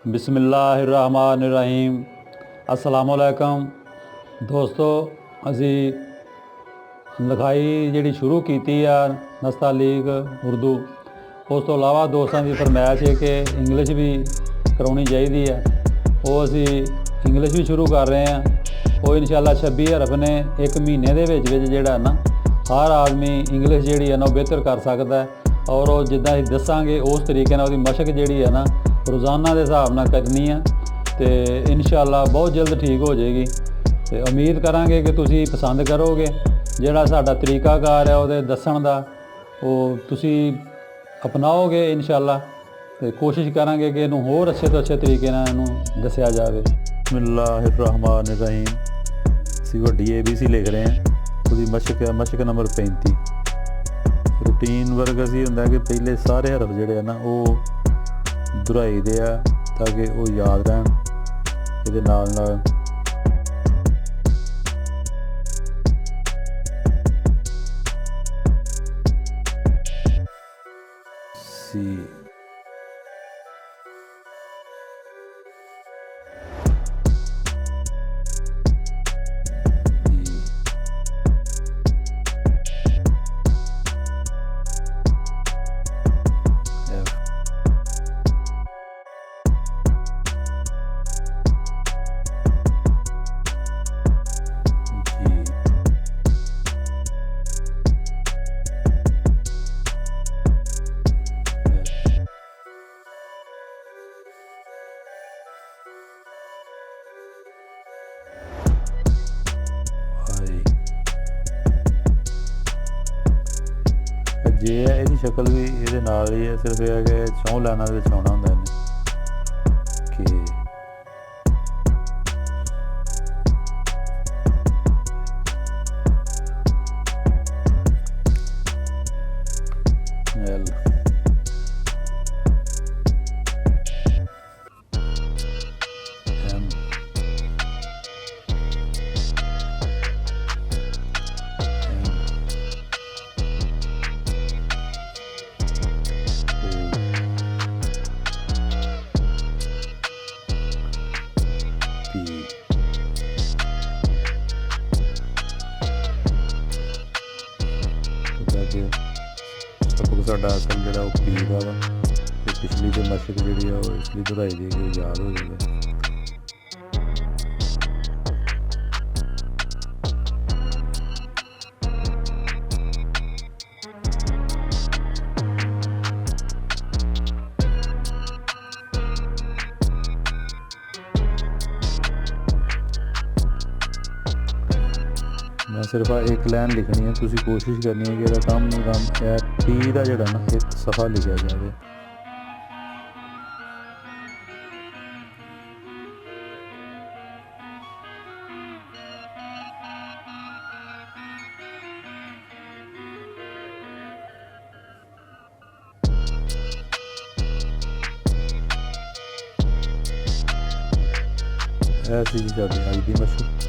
बिस्मिल्लाहिर्रहमानिर्रहीम। अस्सलामुअलैकुम दोस्तों, असी लिखाई जी शुरू की नस्तालीग उर्दू, उस तो इलावा दोस्तों की फरमाइश है कि इंग्लिश भी करानी चाहिए है। वो असी इंग्लिश भी शुरू कर रहे हैं। वो इंशाअल्लाह 26 हरफ ने एक महीने के जोड़ा ना हर आदमी इंग्लिश जी है ना बेहतर कर सकता है। और वो जिदा ही दसांगे उस तरीके वो मशक जी है ना रोज़ाना के हिसाब न करनी है तो इंशाअल्लाह बहुत जल्द ठीक हो जाएगी। तो उम्मीद करांगे कि तुसी पसंद करोगे। जिहड़ा साडा तरीकाकार है वो दसन का वो तुसी अपनाओगे इंशाअल्लाह। तो कोशिश करांगे कि इनू होर अच्छे तो अच्छे तरीके इनू दसिया जाए। बिस्मिल्लाहिर्रहमानिर्रहीम। असी वड्डी ABC लिख रहे हैं। उसकी मशक है मशक नंबर 35। रूटीन वर्क असी होंदा कि पहले सारे हरफ जिहड़े है ना वो दुहराई दे आ ताकि वो याद रहन। इहदे नाल नाल सी जे है इसकी शक्ल भी ये नाल ही है। सिर्फ यह है कि 4 लाइनों के आना होंगे कि एल एम सबक साडा असल जो पी का वा पिछली जो मशक जी इसलिए दुहराई दी कि याद हो जाए। मैं सिर्फ एक लाइन लिखनी है। तुसी कोशिश करनी है कि यह काम नहीं काम टी का जोड़ा ना एक सफ़ा लिखा जाए। ऐसी साड़ी अज की मशक।